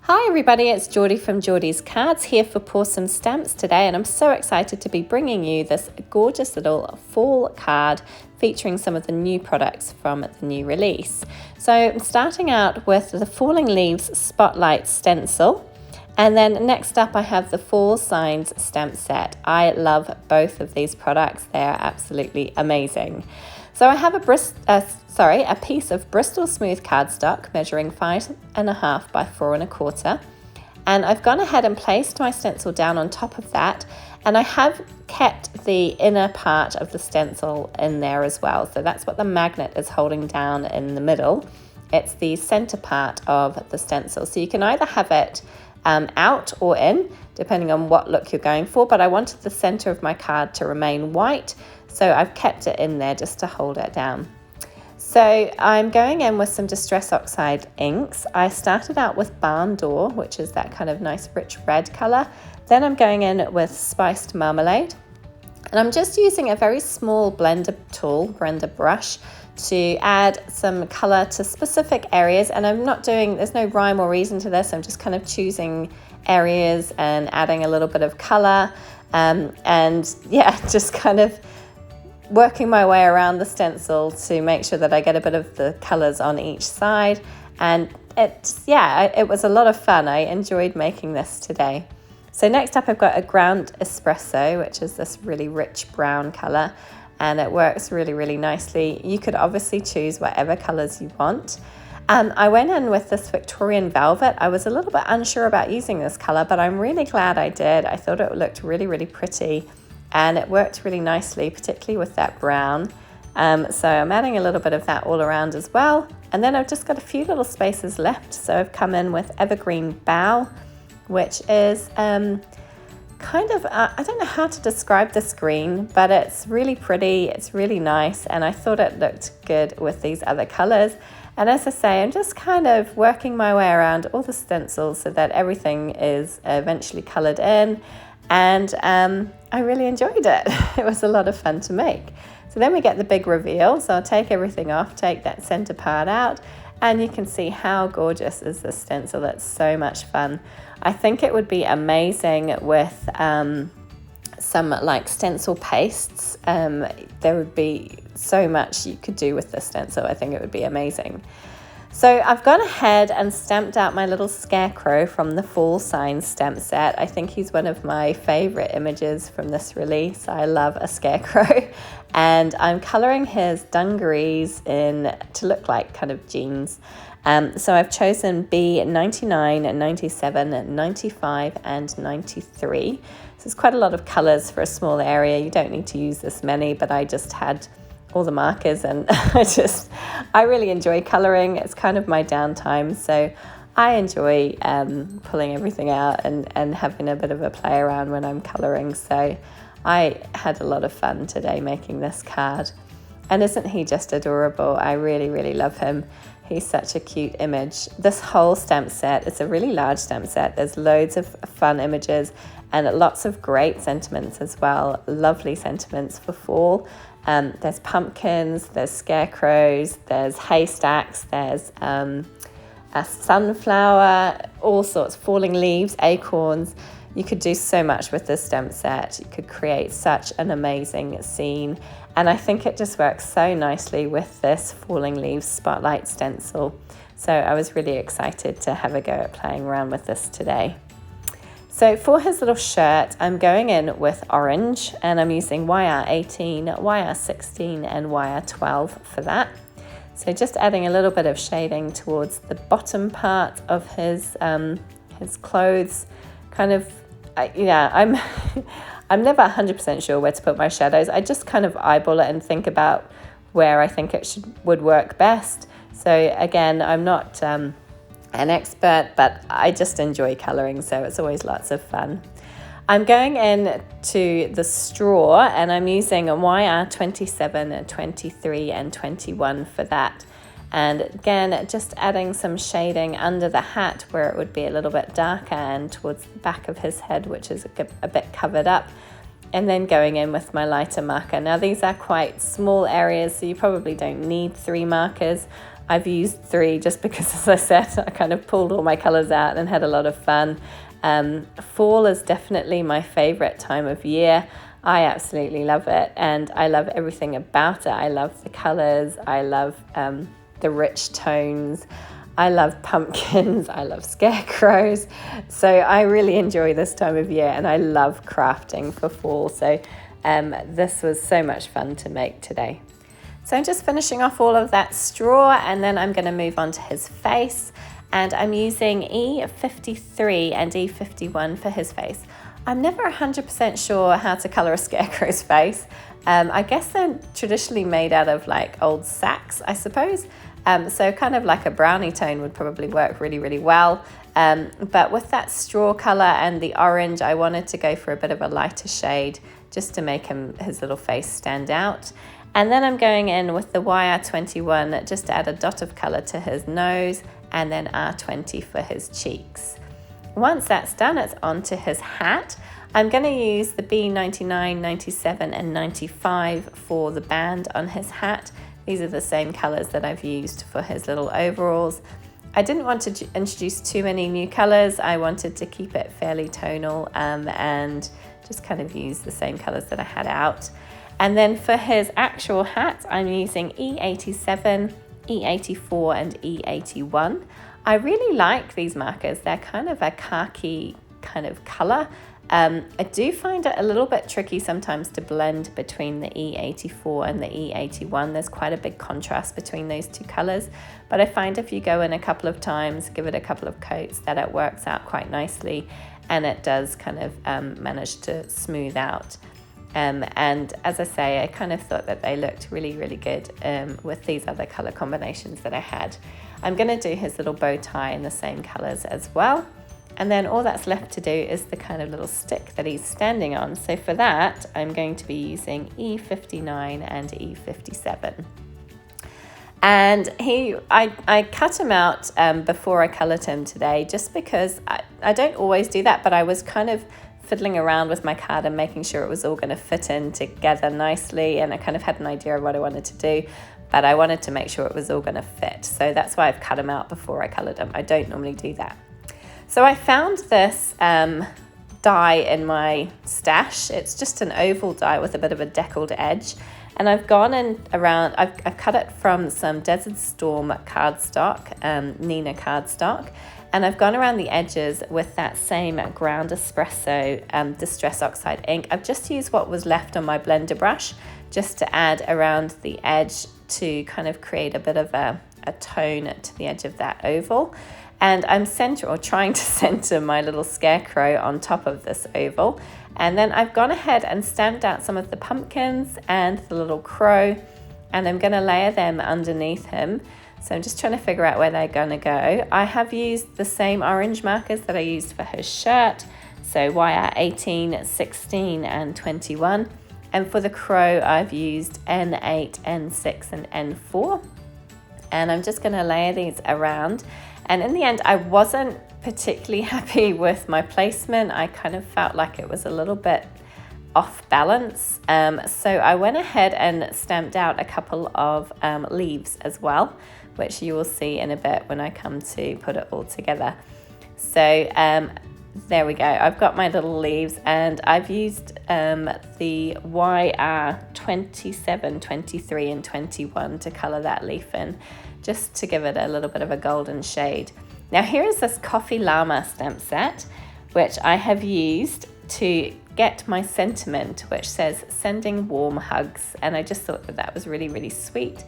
Hi everybody, it's Geordie from Geordie's Cards here for Pawsome Stamps today, and I'm so excited to be bringing you this gorgeous little fall card featuring some of the new products from the new release. So I'm starting out with the Falling Leaves Spotlight Stencil, and then next up I have the Fall Signs stamp set. I love both of these products, they are absolutely amazing. So I have a piece of Bristol smooth cardstock measuring 5.5 by 4.25, and I've gone ahead and placed my stencil down on top of that, and I have kept the inner part of the stencil in there as well. So that's what the magnet is holding down in the middle. It's the center part of the stencil. So you can either have it out or in, depending on what look you're going for, but I wanted the center of my card to remain white, so I've kept it in there just to hold it down. So I'm going in with some Distress Oxide inks. I started out with Barn Door, which is that kind of nice rich red color. Then I'm going in with Spiced Marmalade. And I'm just using a very small blender brush to add some color to specific areas. And there's no rhyme or reason to this. I'm just kind of choosing areas and adding a little bit of color. Just kind of working my way around the stencil to make sure that I get a bit of the colors on each side. And it was a lot of fun. I enjoyed making this today. So next up I've got a ground espresso, which is this really rich brown color, and it works really, really nicely. You could obviously choose whatever colors you want. I went in with this Victorian velvet. I was a little bit unsure about using this color, but I'm really glad I did. I thought it looked really, really pretty, and it worked really nicely, particularly with that brown. So I'm adding a little bit of that all around as well. And then I've just got a few little spaces left. So I've come in with Evergreen Bough, which is I don't know how to describe this green, but it's really pretty, it's really nice, and I thought it looked good with these other colors. And as I say, I'm just kind of working my way around all the stencils so that everything is eventually colored in. And I really enjoyed it. It was a lot of fun to make. So then we get the big reveal. So I'll take everything off, take that center part out, and you can see how gorgeous is this stencil. It's so much fun. I think it would be amazing with some like stencil pastes. There would be so much you could do with this stencil. I think it would be amazing. So I've gone ahead and stamped out my little scarecrow from the Fall Signs stamp set. I think he's one of my favorite images from this release. I love a scarecrow. And I'm coloring his dungarees in to look like kind of jeans. So I've chosen B99, 97, 95, and 93. So it's quite a lot of colors for a small area. You don't need to use this many, but I just had all the markers, and I really enjoy coloring. It's kind of my downtime, so I enjoy pulling everything out and having a bit of a play around when I'm coloring. So I had a lot of fun today making this card. And isn't he just adorable? I really, really love him. He's such a cute image. This whole stamp set is a really large stamp set. There's loads of fun images and lots of great sentiments as well. Lovely sentiments for fall. There's pumpkins, there's scarecrows, there's haystacks, there's a sunflower, all sorts, falling leaves, acorns. You could do so much with this stamp set. You could create such an amazing scene. And I think it just works so nicely with this Falling Leaves Spotlight stencil. So I was really excited to have a go at playing around with this today. So for his little shirt, I'm going in with orange, and I'm using YR18, YR16, and YR12 for that. So just adding a little bit of shading towards the bottom part of his clothes. Kind of, I'm never 100% sure where to put my shadows. I just kind of eyeball it and think about where I think it would work best. So again, I'm not an expert, but I just enjoy coloring, so it's always lots of fun. I'm going in to the straw, and I'm using a YR27, 23, and 21 for that. And again, just adding some shading under the hat where it would be a little bit darker, and towards the back of his head, which is a bit covered up. And then going in with my lighter marker. Now these are quite small areas, so you probably don't need 3 markers, I've used 3 just because, as I said, I kind of pulled all my colours out and had a lot of fun. Fall is definitely my favourite time of year. I absolutely love it, and I love everything about it. I love the colours, I love the rich tones, I love pumpkins, I love scarecrows. So I really enjoy this time of year, and I love crafting for fall. So this was so much fun to make today. So I'm just finishing off all of that straw, and then I'm going to move on to his face. And I'm using E53 and E51 for his face. I'm never 100% sure how to colour a scarecrow's face. I guess they're traditionally made out of like old sacks, I suppose. So kind of like a brownie tone would probably work really, really well. But with that straw colour and the orange, I wanted to go for a bit of a lighter shade just to make his little face stand out. And then I'm going in with the YR21 just to add a dot of colour to his nose, and then R20 for his cheeks. Once that's done, it's on to his hat. I'm going to use the B99, 97 and 95 for the band on his hat. These are the same colours that I've used for his little overalls. I didn't want to introduce too many new colours. I wanted to keep it fairly tonal and just kind of use the same colours that I had out. And then for his actual hat, I'm using E87, E84 and E81. I really like these markers. They're kind of a khaki kind of colour. I do find it a little bit tricky sometimes to blend between the E84 and the E81. There's quite a big contrast between those two colours, but I find if you go in a couple of times, give it a couple of coats, that it works out quite nicely, and it does kind of manage to smooth out. And as I say, I kind of thought that they looked really, really good with these other colour combinations that I had. I'm going to do his little bow tie in the same colours as well. And then all that's left to do is the kind of little stick that he's standing on. So for that, I'm going to be using E59 and E57. And I cut him out before I coloured him today, just because I don't always do that, but I was kind of fiddling around with my card and making sure it was all going to fit in together nicely, and I kind of had an idea of what I wanted to do, but I wanted to make sure it was all going to fit. So that's why I've cut them out before I coloured them. I don't normally do that. So I found this die in my stash. It's just an oval die with a bit of a deckled edge, and I've gone in around, I've cut it from some Desert Storm cardstock, Neenah cardstock, and I've gone around the edges with that same ground espresso Distress Oxide ink. I've just used what was left on my blender brush just to add around the edge to kind of create a bit of a tone to the edge of that oval. And I'm trying to center my little scarecrow on top of this oval. And then I've gone ahead and stamped out some of the pumpkins and the little crow, and I'm going to layer them underneath him. So I'm just trying to figure out where they're going to go. I have used the same orange markers that I used for his shirt, so YR18, 16 and 21. And for the crow, I've used N8, N6 and N4. And I'm just going to layer these around. And in the end, I wasn't particularly happy with my placement. I kind of felt like it was a little bit off balance. So I went ahead and stamped out a couple of leaves as well, which you will see in a bit when I come to put it all together. So there we go. I've got my little leaves, and I've used the YR 27, 23 and 21 to colour that leaf in, just to give it a little bit of a golden shade. Now here is this Coffee Llama stamp set, which I have used to get my sentiment, which says sending warm hugs, and I just thought that that was really, really sweet.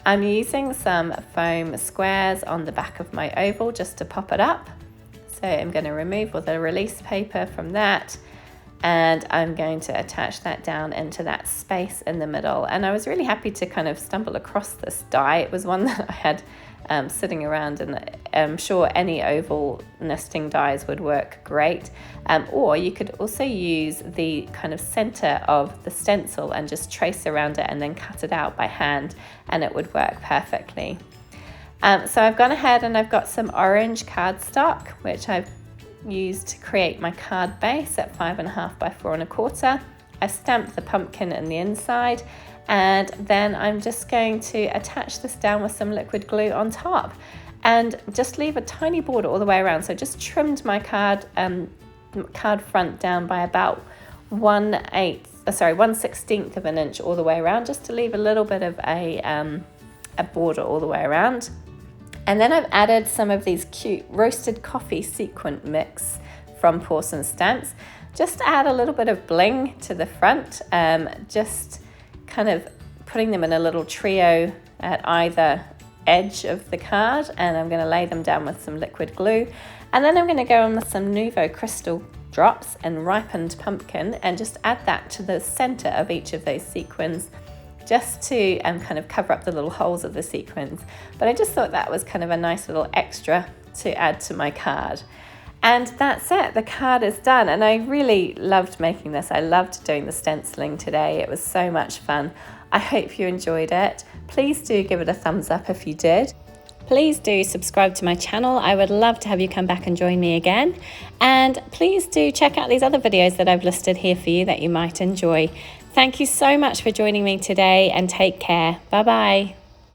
I'm using some foam squares on the back of my oval just to pop it up. So I'm going to remove all the release paper from that, and I'm going to attach that down into that space in the middle. And I was really happy to kind of stumble across this die. It was one that I had sitting around, and I'm sure any oval nesting dies would work great. Or you could also use the kind of center of the stencil and just trace around it and then cut it out by hand, and it would work perfectly. So I've gone ahead and I've got some orange cardstock, which I've used to create my card base at 5.5 by 4.25. I've stamped the pumpkin in the inside, And then I'm just going to attach this down with some liquid glue on top and just leave a tiny border all the way around. So just trimmed my card front down by about 1/16 of an inch all the way around, just to leave a little bit of a border all the way around. And then I've added some of these cute roasted coffee sequin mix from Pawsome Stamps, just to add a little bit of bling to the front, just kind of putting them in a little trio at either edge of the card, and I'm going to lay them down with some liquid glue, and then I'm going to go in with some Nuvo crystal drops and ripened pumpkin and just add that to the center of each of those sequins, just to kind of cover up the little holes of the sequins. But I just thought that was kind of a nice little extra to add to my card. And that's it, the card is done, and I really loved making this. I loved doing the stenciling today. It was so much fun. I hope you enjoyed it. Please do give it a thumbs up if you did. Please do subscribe to my channel. I would love to have you come back and join me again. And please do check out these other videos that I've listed here for you that you might enjoy. Thank you so much for joining me today, and take care. Bye bye.